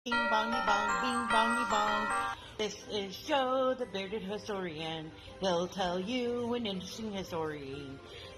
Bing bongy bong, bing bongy bong. This is Joe, the bearded historian. He'll tell you an interesting story.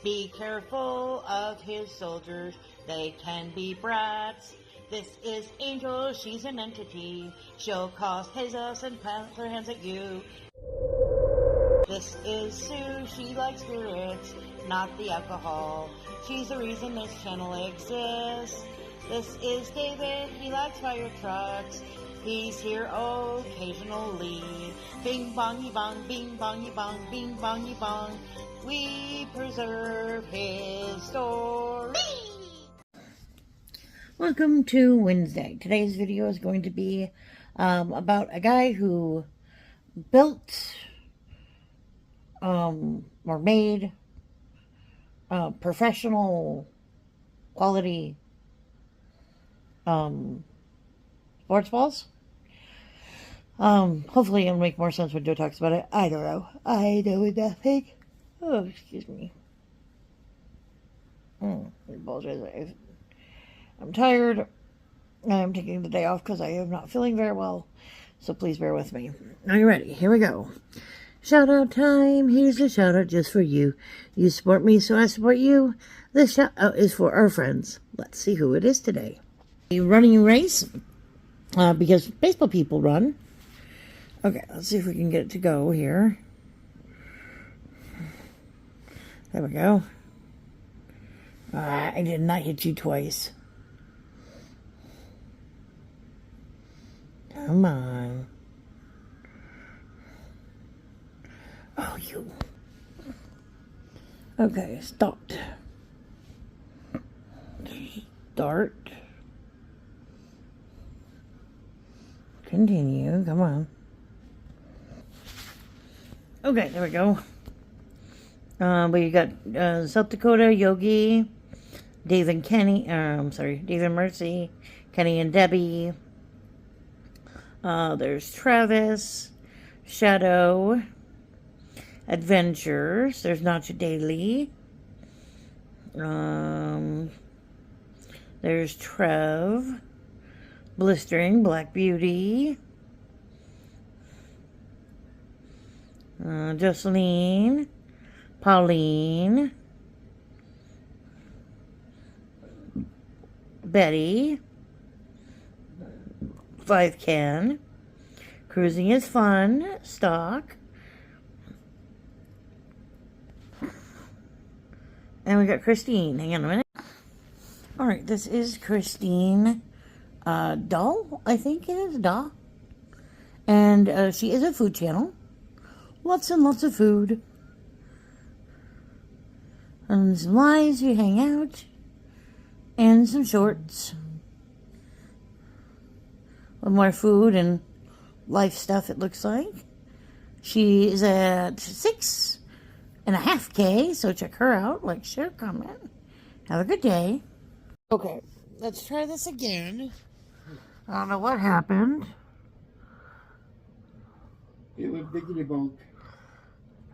Be careful of his soldiers, they can be brats. This is Angel, she's an entity. She'll cause chaos and plant her hands at you. This is Sue, she likes spirits, not the alcohol. She's the reason this channel exists. This is David, he likes fire trucks. He's here occasionally. Bing bongy bong, bing bongy bong, bing bongy bong. We preserve his story. Welcome to Wednesday. Today's video is going to be about a guy who built or made professional quality sports balls. Hopefully it'll make more sense when Joe talks about it. I don't know. I know nothing. Oh, excuse me. I apologize. I'm tired. I'm taking the day off because I am not feeling very well. So please bear with me. Are you ready? Here we go. Shout out time. Here's a shout out just for you. You support me, so I support you. This shout out is for our friends. Let's see who it is today. A running race, because baseball people run. Okay, let's see if we can get it to go here. There we go. I did not hit you twice. Come on. Oh, you. Okay, stopped. Start. Continue. Come on. Okay, there we go. We got South Dakota, Yogi, Dave and Kenny. Dave and Mercy, Kenny and Debbie. There's Travis, Shadow, Adventures. There's Nacho Daily. There's Trev, Blistering, Black Beauty, Jocelyn, Pauline, Betty, 5 Ken, Cruising is Fun, Stock, and we got Christine. Hang on a minute. All right, this is Christine Dahl, I think it is, Dahl. And she is a food channel. Lots and lots of food. And some lives, you hang out. And some shorts. With more food and life stuff, it looks like. She is at 6.5K, so check her out. Like, share, comment. Have a good day. Okay, let's try this again. I don't know what happened. It went biggity bonk.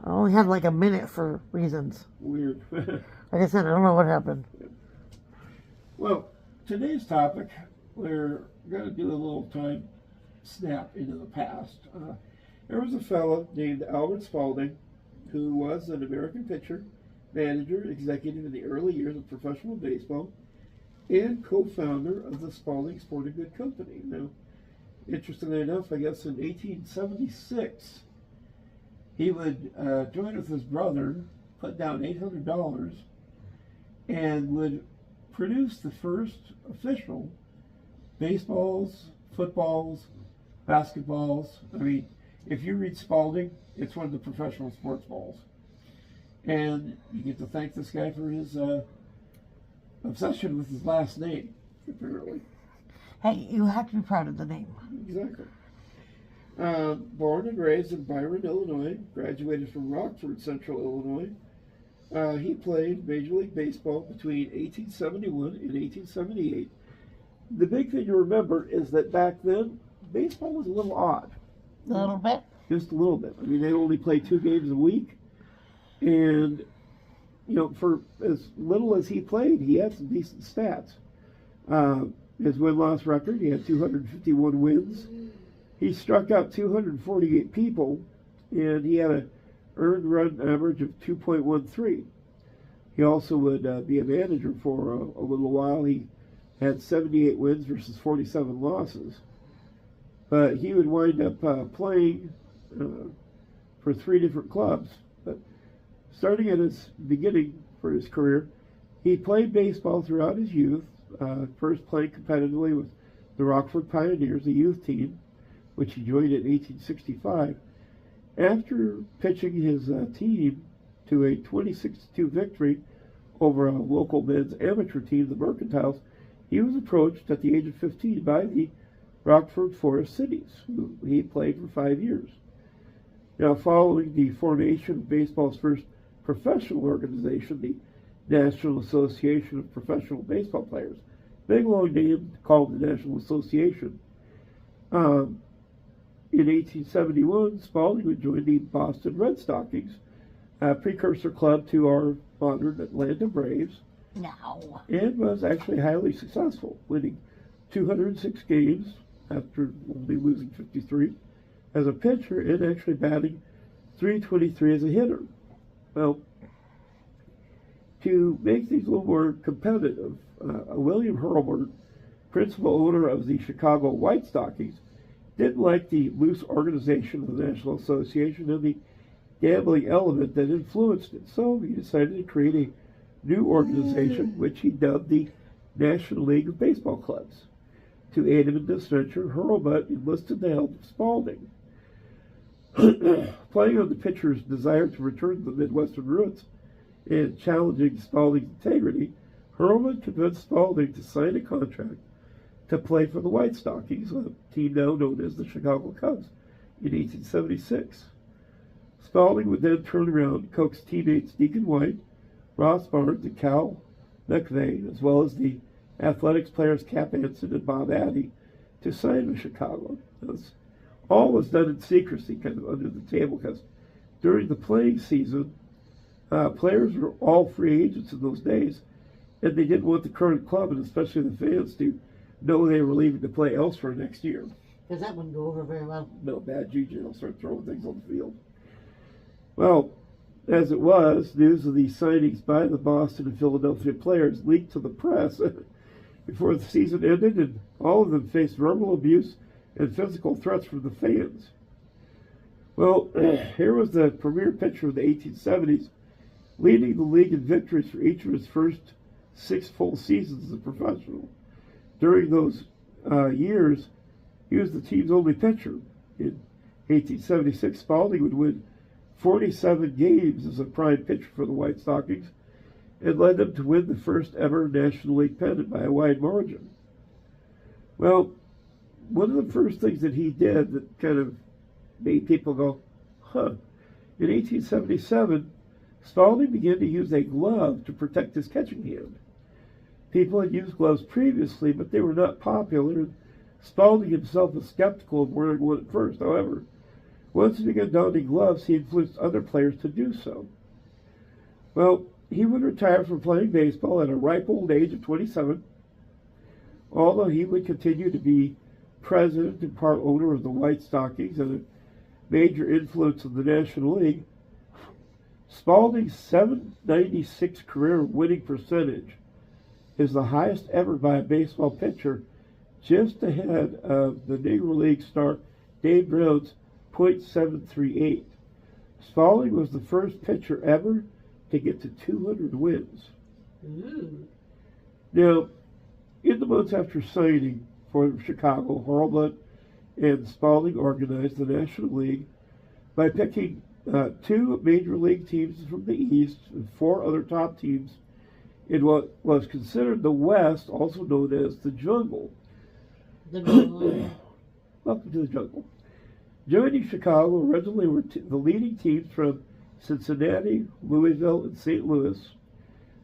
I only had like a minute for reasons. Weird. Like I said, I don't know what happened. Well, today's topic, we're going to do a little time snap into the past. There was a fellow named Albert Spalding who was an American pitcher, manager, executive in the early years of professional baseball, and co-founder of the Spalding Sporting Good Company. Now, interestingly enough, I guess in 1876, he would join with his brother, put down $800, and would produce the first official baseballs, footballs, basketballs. I mean, if you read Spalding, it's one of the professional sports balls. And you get to thank this guy for his obsession with his last name, apparently. Hey, you have to be proud of the name. Exactly. Born and raised in Byron, Illinois, graduated from Rockford, Central Illinois. He played Major League Baseball between 1871 and 1878. The big thing to remember is that back then, baseball was a little odd. A little bit? Just a little bit. I mean, they only played 2 games a week. And, you know, for as little as he played, he had some decent stats. his win-loss record, he had 251 wins. He struck out 248 people, and he had an earned run average of 2.13. He also would be a manager for a little while. He had 78 wins versus 47 losses. But he would wind up playing for 3 different clubs. But starting at his beginning for his career, he played baseball throughout his youth, first playing competitively with the Rockford Pioneers, a youth team, which he joined in 1865. After pitching his team to a 26-2 victory over a local men's amateur team, the Mercantiles, he was approached at the age of 15 by the Rockford Forest Cities, who he played for 5 years. Now, following the formation of baseball's first professional organization, the National Association of Professional Baseball Players, big long name called the National Association, in 1871, Spalding would join the Boston Red Stockings, a precursor club to our modern Atlanta Braves, and was actually highly successful, winning 206 games after only losing 53 as a pitcher and actually batting 323 as a hitter. Well, to make things a little more competitive, William Hurlburt, principal owner of the Chicago White Stockings, didn't like the loose organization of the National Association and the gambling element that influenced it. So he decided to create a new organization, which he dubbed the National League of Baseball Clubs. To aid him in this venture, Hurlbut enlisted the help of Spalding. Playing on the pitcher's desire to return to the Midwestern roots and challenging Spalding's integrity, Hurlbut convinced Spalding to sign a contract to play for the White Stockings, a team now known as the Chicago Cubs, in 1876. Spalding would then turn around and coax teammates Deacon White, Ross Barnes, and Cal McVeigh, as well as the athletics players Cap Anson and Bob Addy, to sign with Chicago. This all was done in secrecy, kind of under the table, because during the playing season, players were all free agents in those days, and they didn't want the current club, and especially the fans, to know they were leaving to play elsewhere next year. Because that wouldn't go over very well. No, bad juju. They'll start throwing things on the field. Well, as it was, news of these signings by the Boston and Philadelphia players leaked to the press before the season ended, and all of them faced verbal abuse and physical threats from the fans. Well, here was the premier pitcher of the 1870s, leading the league in victories for each of his first 6 full seasons as a professional. During those years, he was the team's only pitcher. In 1876, Spalding would win 47 games as a prime pitcher for the White Stockings and led them to win the first ever National League pennant by a wide margin. Well, one of the first things that he did that kind of made people go, huh. In 1877, Spalding began to use a glove to protect his catching hand. People had used gloves previously, but they were not popular. Spalding himself was skeptical of wearing one at first. However, once he began donning gloves, he influenced other players to do so. Well, he would retire from playing baseball at a ripe old age of 27, although he would continue to be president and part owner of the White Stockings and a major influence of the National League. Spalding's .796 career winning percentage is the highest ever by a baseball pitcher, just ahead of the Negro League star Dave Brown's .738. Spalding was the first pitcher ever to get to 200 wins. Now, in the months after signing for Chicago, Hurlbut and Spalding organized the National League by picking 2 major league teams from the East and 4 other top teams in what was considered the West, also known as the Jungle. The Jungle. Welcome to the Jungle. Joining Chicago originally were the leading teams from Cincinnati, Louisville, and St. Louis.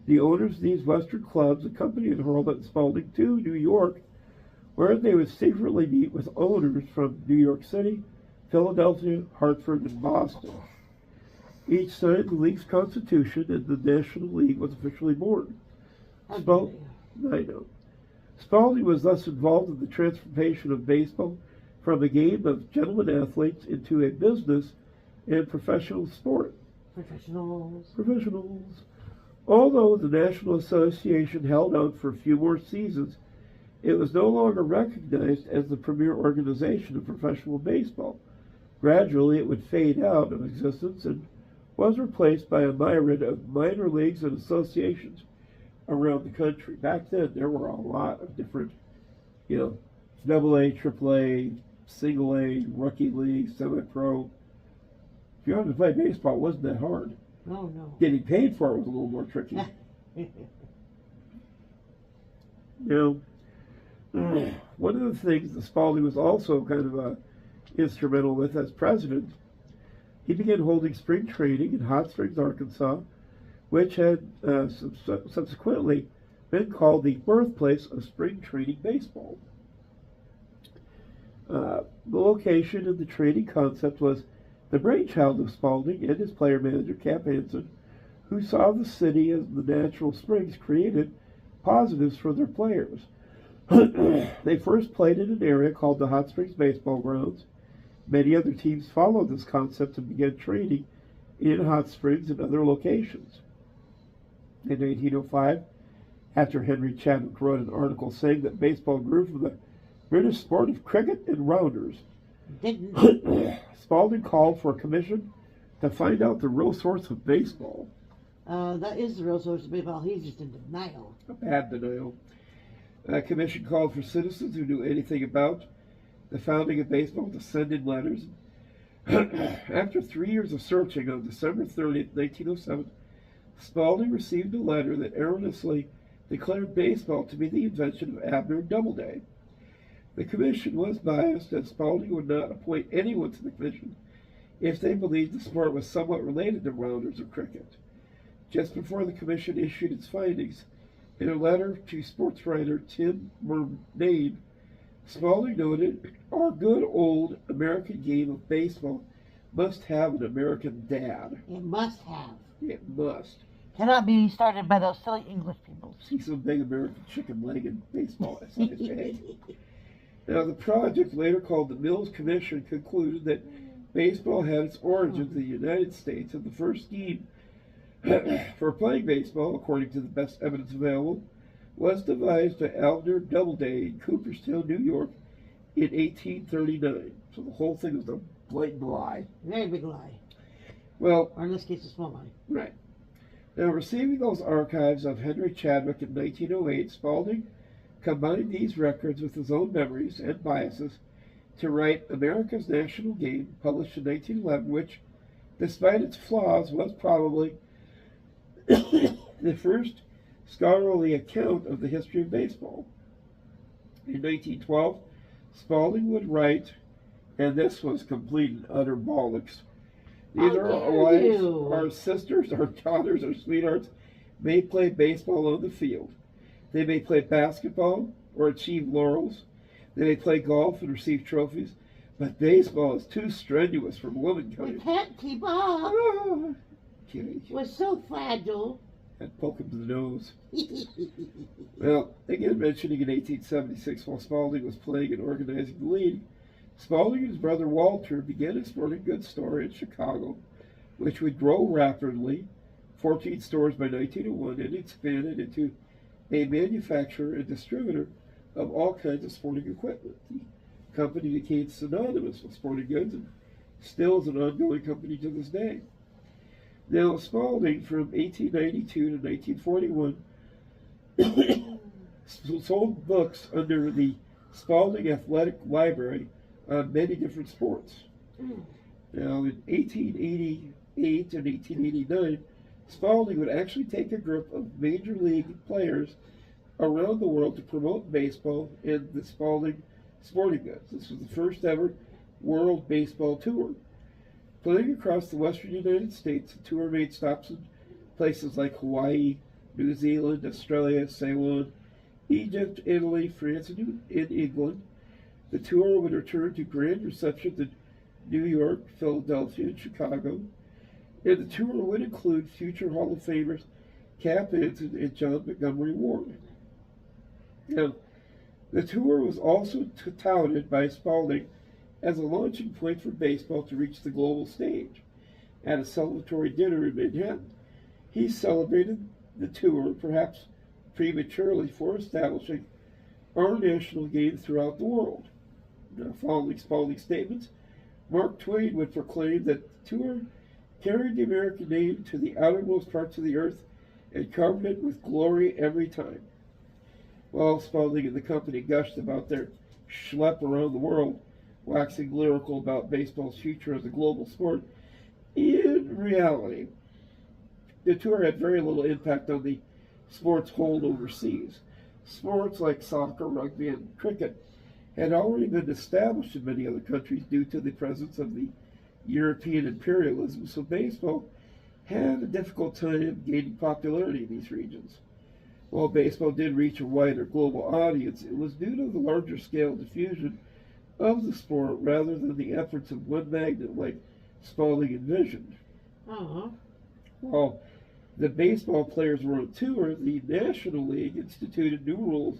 The owners of these Western clubs accompanied Hurlbut and Spalding to New York, where they would secretly meet with owners from New York City, Philadelphia, Hartford, and Boston. Each signed the league's constitution, and the National League was officially born. Spalding was thus involved in the transformation of baseball from a game of gentlemen athletes into a business and professional sport. Professionals. Although the National Association held out for a few more seasons, it was no longer recognized as the premier organization of professional baseball. Gradually, it would fade out of existence and was replaced by a myriad of minor leagues and associations around the country. Back then, there were a lot of different, double A, triple A, single A, rookie league, semi-pro. If you wanted to play baseball, it wasn't that hard. Oh, no. Getting paid for it was a little more tricky. One of the things that Spalding was also kind of instrumental with as president, he began holding spring training in Hot Springs, Arkansas, which had subsequently been called the birthplace of spring training baseball. The location and the training concept was the brainchild of Spalding and his player manager, Cap Hansen, who saw the city as the natural springs created positives for their players. They first played in an area called the Hot Springs Baseball Grounds. Many other teams followed this concept and began training in Hot Springs and other locations. In 1805, after Henry Chadwick wrote an article saying that baseball grew from the British sport of cricket and rounders, Spalding called for a commission to find out the real source of baseball. That is the real source of baseball. He's just in denial. A bad denial. A commission called for citizens who knew anything about the founding of baseball to send in letters. After 3 years of searching, on December 30th, 1907, Spalding received a letter that erroneously declared baseball to be the invention of Abner Doubleday. The commission was biased, and Spalding would not appoint anyone to the commission if they believed the sport was somewhat related to rounders or cricket. Just before the commission issued its findings, in a letter to sports writer Tim Murnane, Spalding noted, "Our good old American game of baseball must have an American dad." It must have. It must. Cannot be started by those silly English people. See some big American chicken leg in baseball. That's not his head. Now, the project, later called the Mills Commission, concluded that baseball had its origins in the United States, and the first scheme for playing baseball, according to the best evidence available, was devised by Abner Doubleday in Cooperstown, New York, in 1839. So the whole thing was a blatant lie. Very big lie. Well, or in this case, a small lie. Right. Now, receiving those archives of Henry Chadwick in 1908, Spalding combined these records with his own memories and biases to write America's National Game, published in 1911, which, despite its flaws, was probably the first scholarly account of the history of baseball. In 1912, Spalding would write, and this was complete and utter bollocks. Neither our wives, our sisters, our daughters, our sweethearts may play baseball on the field. They may play basketball or achieve laurels. They may play golf and receive trophies. But baseball is too strenuous for womankind. We can't keep up. Ah, We're so fragile. And poke him to the nose. Well, again, mentioning in 1876, while Spalding was playing and organizing the league, Spalding and his brother Walter began a sporting goods store in Chicago, which would grow rapidly, 14 stores by 1901, and expanded into a manufacturer and distributor of all kinds of sporting equipment. The company became synonymous with sporting goods and still is an ongoing company to this day. Now, Spalding, from 1892 to 1941, sold books under the Spalding Athletic Library on many different sports. Now, in 1888 and 1889, Spalding would actually take a group of major league players around the world to promote baseball and the Spalding Sporting Goods. This was the first ever World Baseball Tour. Playing across the western United States, the tour made stops in places like Hawaii, New Zealand, Australia, Ceylon, Egypt, Italy, France, and England. The tour would return to grand receptions in New York, Philadelphia, and Chicago. And the tour would include future Hall of Famers Cap Hansen and John Montgomery Ward. Now, The tour was also touted by Spalding as a launching point for baseball to reach the global stage. At a celebratory dinner in Manhattan, he celebrated the tour, perhaps prematurely, for establishing our national game throughout the world. Now, following Spalding's statements, Mark Twain would proclaim that the tour carried the American name to the outermost parts of the earth and covered it with glory every time. While Spalding and the company gushed about their schlep around the world, waxing lyrical about baseball's future as a global sport, in reality, the tour had very little impact on the sport's hold overseas. Sports like soccer, rugby, and cricket had already been established in many other countries due to the presence of the European imperialism, so baseball had a difficult time gaining popularity in these regions. While baseball did reach a wider global audience, it was due to the larger scale diffusion of the sport rather than the efforts of one magnate like Spalding envisioned. Uh-huh. While the baseball players were on tour, the National League instituted new rules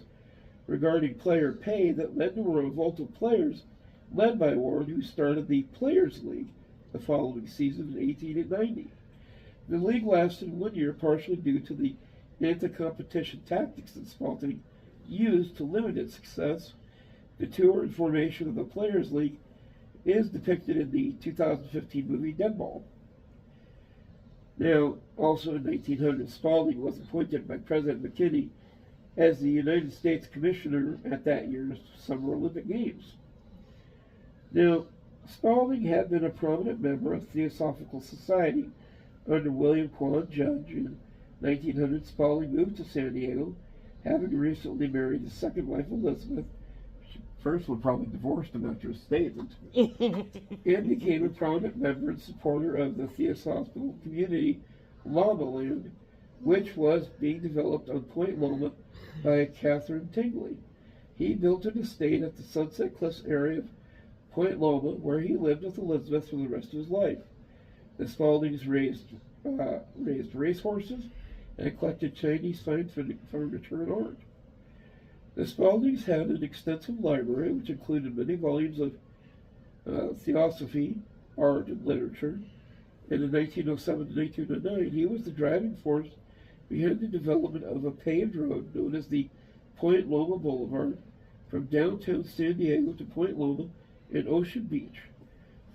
regarding player pay that led to a revolt of players led by Warren, who started the Players' League the following season in 1890. The league lasted 1 year, partially due to the anti-competition tactics that Spalding used to limit its success. The tour and formation of the Players' League is depicted in the 2015 movie Deadball. Now, also in 1900, Spalding was appointed by President McKinney as the United States Commissioner at that year's Summer Olympic Games. Now, Spalding had been a prominent member of Theosophical Society under William Quan Judge. In 1900, Spalding moved to San Diego, having recently married his second wife, Elizabeth. First one probably divorced him after his statement, and became a prominent member and supporter of the Theosophical community Loma Land, which was being developed on Point Loma by Catherine Tingley. He built an estate at the Sunset Cliffs area of Point Loma, where he lived with Elizabeth for the rest of his life. The Spaldings raised racehorses and collected Chinese fine furniture and art. The Spaldings had an extensive library, which included many volumes of theosophy, art, and literature. And in 1907 to 1909, he was the driving force behind the development of a paved road known as the Point Loma Boulevard from downtown San Diego to Point Loma and Ocean Beach.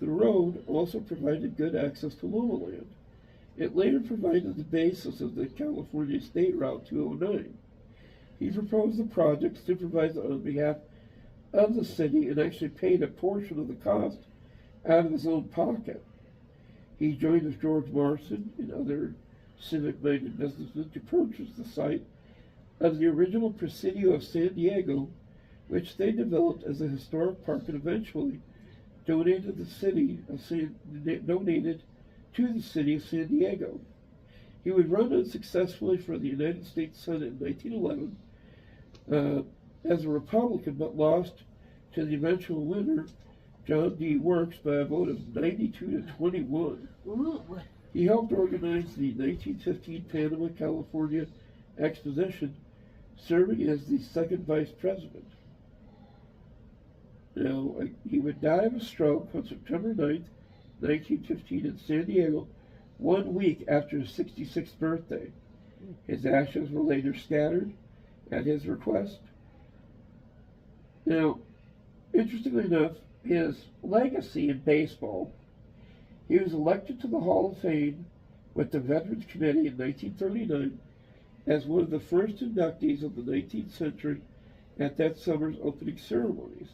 The road also provided good access to Loma Land. It later provided the basis of the California State Route 209. He proposed the project, supervised it on behalf of the city, and actually paid a portion of the cost out of his own pocket. He joined with George Morrison and other civic-minded businessmen to purchase the site of the original Presidio of San Diego, which they developed as a historic park and eventually donated to the city of San Diego. He would run unsuccessfully for the United States Senate in 1911 as a Republican, but lost to the eventual winner, John D. Works, by a vote of 92 to 21. Ooh. He helped organize the 1915 Panama, California Exposition, serving as the second vice president. Now, he would die of a stroke on September 9th, 1915 in San Diego, 1 week after his 66th birthday. His ashes were later scattered at his request. Now, interestingly enough, his legacy in baseball, he was elected to the Hall of Fame with the Veterans Committee in 1939 as one of the first inductees of the 19th century at that summer's opening ceremonies.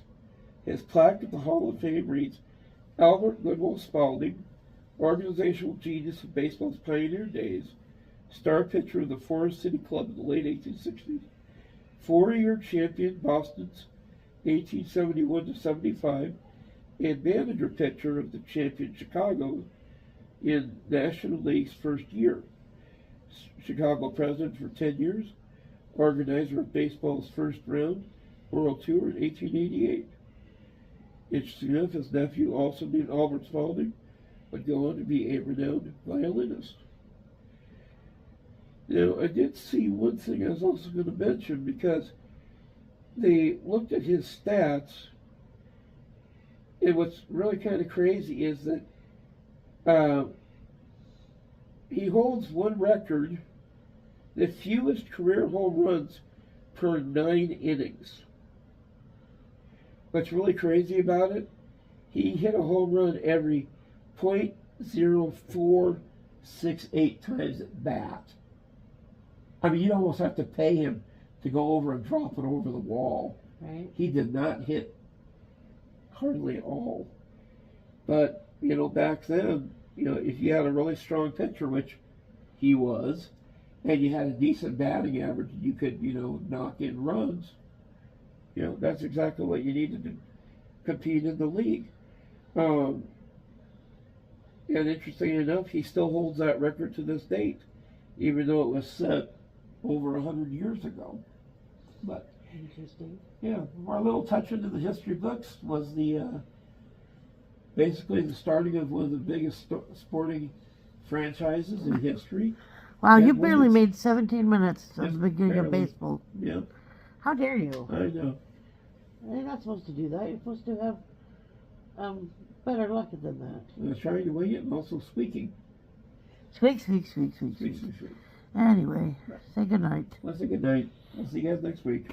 His plaque at the Hall of Fame reads, Albert Goodwill Spalding, organizational genius of baseball's pioneer days, star pitcher of the Forest City Club in the late 1860s, 4-year champion Boston's 1871 to 75, and manager pitcher of the champion Chicago in National League's first year. Chicago president for 10 years, organizer of baseball's first round World Tour in 1888. Interesting enough, his nephew, also named Albert Spalding, would go on to be a renowned violinist. Now, I did see one thing I was also going to mention, because they looked at his stats, and what's really kind of crazy is that he holds one record, the fewest career home runs per 9 innings. What's really crazy about it, he hit a home run every .0468 times at bat. I mean, you'd almost have to pay him to go over and drop it over the wall. Right. He did not hit hardly at all. But, you know, back then, you know, if you had a really strong pitcher, which he was, and you had a decent batting average, you could, you know, knock in runs. You know, that's exactly what you needed to compete in the league. And interestingly enough, he still holds that record to this date, even though it was set over 100 years ago. But interesting. Yeah, our little touch into the history books was the basically the starting of one of the biggest sporting franchises in history. Wow, And you barely women's. made 17 minutes at the Just beginning of barely. baseball. Yeah, How dare you? I know. You're not supposed to do that. You're supposed to have better luck than that. I was trying to wing it and also squeaking. Squeak, squeak, squeak, squeak, Squeak, squeak. squeak, squeak. Anyway, say goodnight. Let's say good night. I'll see you guys next week.